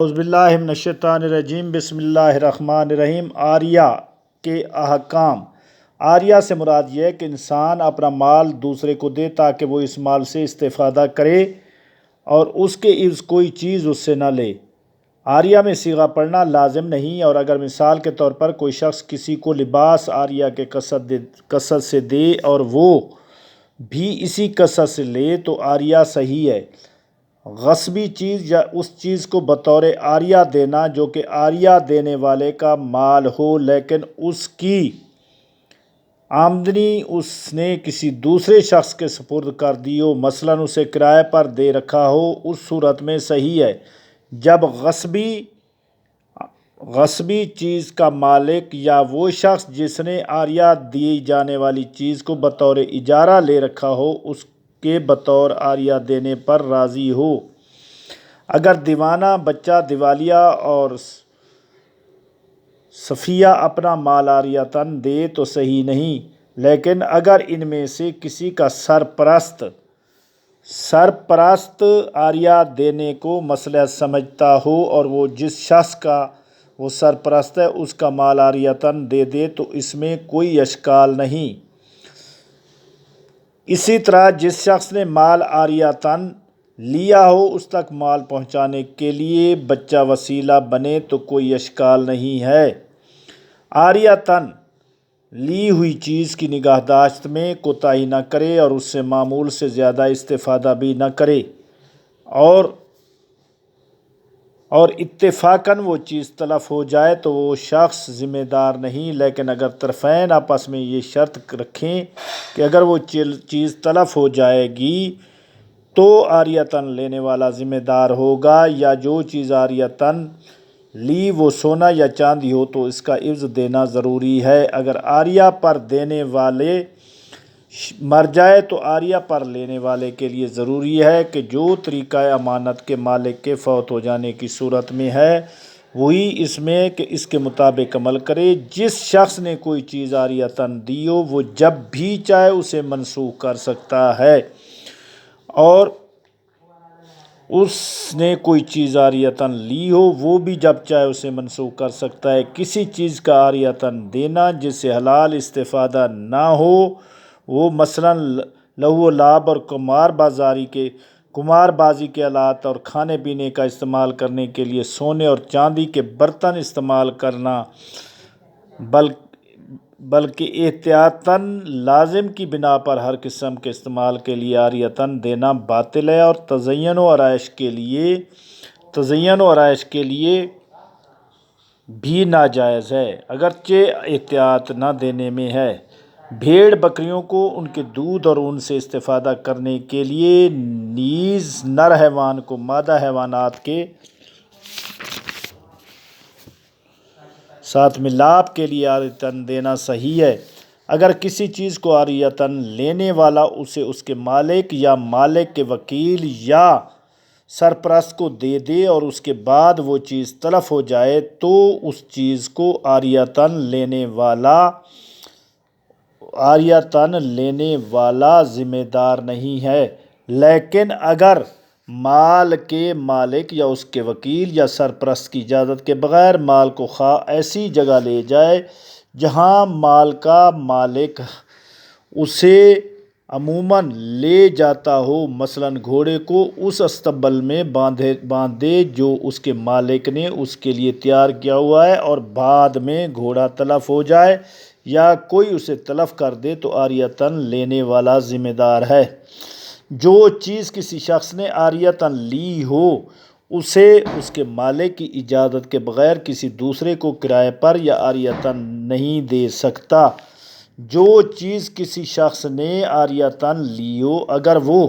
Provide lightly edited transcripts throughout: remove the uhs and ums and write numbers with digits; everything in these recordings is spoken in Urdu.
اعوذ باللہ من الشیطان الرجیم، بسم اللہ الرحمن الرحیم۔ عاریہ کے احکام۔ عاریہ سے مراد یہ ہے کہ انسان اپنا مال دوسرے کو دے تاکہ وہ اس مال سے استفادہ کرے اور اس کے عوض کوئی چیز اس سے نہ لے۔ عاریہ میں صیغہ پڑھنا لازم نہیں، اور اگر مثال کے طور پر کوئی شخص کسی کو لباس عاریہ کے کسر سے دے اور وہ بھی اسی کسر سے لے تو عاریہ صحیح ہے۔ غصبی چیز یا اس چیز کو بطور عاریہ دینا جو کہ عاریہ دینے والے کا مال ہو لیکن اس کی آمدنی اس نے کسی دوسرے شخص کے سپرد کر دی ہو، مثلاً اسے کرائے پر دے رکھا ہو، اس صورت میں صحیح ہے۔ جب غصبی چیز کا مالک یا وہ شخص جس نے عاریہ دی جانے والی چیز کو بطور اجارہ لے رکھا ہو اس کے بطور عاریہ دینے پر راضی ہو۔ اگر دیوانہ، بچہ دیوالیہ اور صفیہ اپنا مال عاریۃً دے تو صحیح نہیں، لیکن اگر ان میں سے کسی کا سرپرست عاریہ دینے کو مصلحت سمجھتا ہو اور وہ جس شخص کا وہ سرپرست ہے اس کا مال عاریۃً دے دے تو اس میں کوئی اشکال نہیں۔ اسی طرح جس شخص نے مال عاریۃً لیا ہو اس تک مال پہنچانے کے لیے بچہ وسیلہ بنے تو کوئی اشکال نہیں ہے۔ عاریۃً لی ہوئی چیز کی نگہداشت میں کوتاہی نہ کرے اور اس سے معمول سے زیادہ استفادہ بھی نہ کرے، اور اتفاقاً وہ چیز تلف ہو جائے تو وہ شخص ذمہ دار نہیں، لیکن اگر طرفین آپس میں یہ شرط رکھیں کہ اگر وہ چیز تلف ہو جائے گی تو عاریۃً لینے والا ذمہ دار ہوگا، یا جو چیز عاریۃً لی وہ سونا یا چاندی ہو تو اس کا عوض دینا ضروری ہے۔ اگر عاریہ پر دینے والے مر جائے تو عاریہ پر لینے والے کے لیے ضروری ہے کہ جو طریقہ امانت کے مالک کے فوت ہو جانے کی صورت میں ہے وہی اس میں کہ اس کے مطابق عمل کرے۔ جس شخص نے کوئی چیز عاریۃً دی ہو وہ جب بھی چاہے اسے منسوخ کر سکتا ہے، اور اس نے کوئی چیز عاریۃً لی ہو وہ بھی جب چاہے اسے منسوخ کر سکتا ہے۔ کسی چیز کا عاریۃً دینا جس سے حلال استفادہ نہ ہو، وہ مثلاً لہو و لعب اور قمار بازی کے آلات اور کھانے پینے کا استعمال کرنے کے لیے سونے اور چاندی کے برتن استعمال کرنا، بلکہ احتیاطاً لازم کی بنا پر ہر قسم کے استعمال کے لیے عاریۃً دینا باطل ہے اور تزین و آرائش کے لیے بھی ناجائز ہے، اگرچہ احتیاط نہ دینے میں ہے۔ بھیڑ بکریوں کو ان کے دودھ اور اون سے استفادہ کرنے کے لیے نیز نر حیوان کو مادہ حیوانات کے ساتھ ملاپ کے لیے عاریۃً دینا صحیح ہے۔ اگر کسی چیز کو عاریۃً لینے والا اسے اس کے مالک یا مالک کے وکیل یا سرپرست کو دے دے اور اس کے بعد وہ چیز تلف ہو جائے تو اس چیز کو عاریۃً لینے والا ذمہ دار نہیں ہے، لیکن اگر مال کے مالک یا اس کے وکیل یا سرپرست کی اجازت کے بغیر مال کو خواہ ایسی جگہ لے جائے جہاں مال کا مالک اسے عموماً لے جاتا ہو، مثلاً گھوڑے کو اس اصطبل میں باندھ دے جو اس کے مالک نے اس کے لیے تیار کیا ہوا ہے، اور بعد میں گھوڑا تلف ہو جائے یا کوئی اسے تلف کر دے تو عاریۃً لینے والا ذمہ دار ہے۔ جو چیز کسی شخص نے عاریۃً لی ہو اسے اس کے مالک کی اجازت کے بغیر کسی دوسرے کو کرائے پر یا عاریۃً نہیں دے سکتا۔ جو چیز کسی شخص نے عاریۃً لی ہو اگر وہ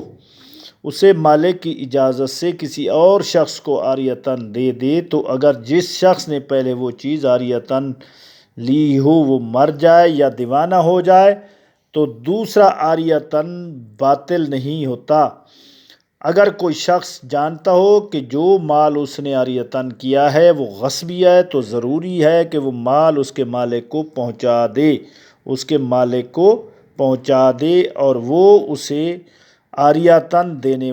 اسے مالک کی اجازت سے کسی اور شخص کو عاریۃً دے دے تو اگر جس شخص نے پہلے وہ چیز عاریۃً لی ہو وہ مر جائے یا دیوانہ ہو جائے تو دوسرا عاریۃً باطل نہیں ہوتا۔ اگر کوئی شخص جانتا ہو کہ جو مال اس نے عاریۃً کیا ہے وہ غصبی ہے تو ضروری ہے کہ وہ مال اس کے مالک کو پہنچا دے اور وہ اسے عاریۃً دینے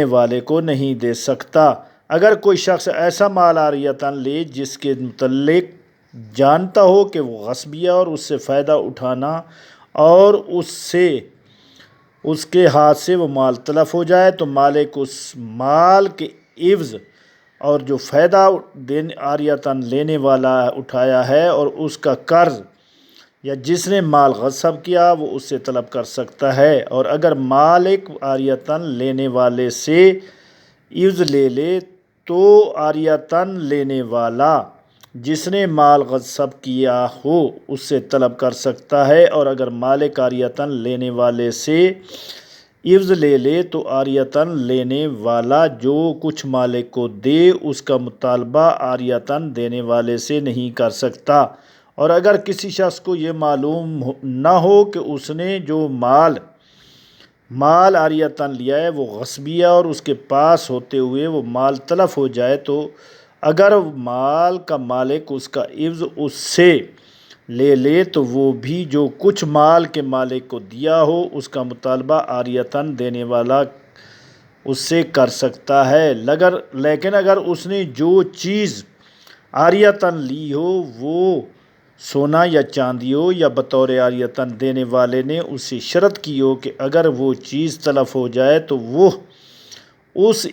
والے کو نہیں دے سکتا۔ اگر کوئی شخص ایسا مال عاریتاً لے جس کے متعلق جانتا ہو کہ وہ غصبیہ اور اس سے فائدہ اٹھانا اور اس کے ہاتھ سے وہ مال تلف ہو جائے تو مالک اس مال کے عوض اور جو فائدہ عاریتاً لینے والا اٹھایا ہے اور اس کا قرض یا جس نے مال غصب کیا وہ اس سے طلب کر سکتا ہے۔ اور اگر مالک عاریتاً لینے والے سے عوض لے لے تو عاریتاً لینے والا جس نے مال غصب کیا ہو اس سے طلب کر سکتا ہے، اور اگر مالک عاریتاً لینے والے سے عوض لے لے تو عاریتاً لینے والا جو کچھ مالک کو دے اس کا مطالبہ عاریتاً دینے والے سے نہیں کر سکتا۔ اور اگر کسی شخص کو یہ معلوم نہ ہو کہ اس نے جو مال عاریتاً لیا ہے وہ غصبیہ اور اس کے پاس ہوتے ہوئے وہ مال تلف ہو جائے تو اگر مال کا مالک اس کا عوض اس سے لے لے تو وہ بھی جو کچھ مال کے مالک کو دیا ہو اس کا مطالبہ عاریتاً دینے والا اس سے کر سکتا ہے، لیکن اگر اس نے جو چیز عاریتاً لی ہو وہ سونا یا چاندی ہو یا بطور عاریتاً دینے والے نے اسے شرط کی ہو کہ اگر وہ چیز تلف ہو جائے تو وہ اسے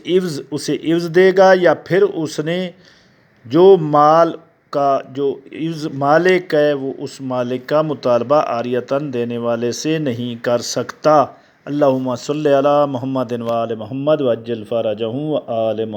عوض دے گا، یا پھر اس نے جو مال کا جو عوض مالک ہے وہ اس مالک کا مطالبہ عاریتاً دینے والے سے نہیں کر سکتا۔ اللہم صلی علی محمد و آل محمد وعجل فرجہم و آل محمد۔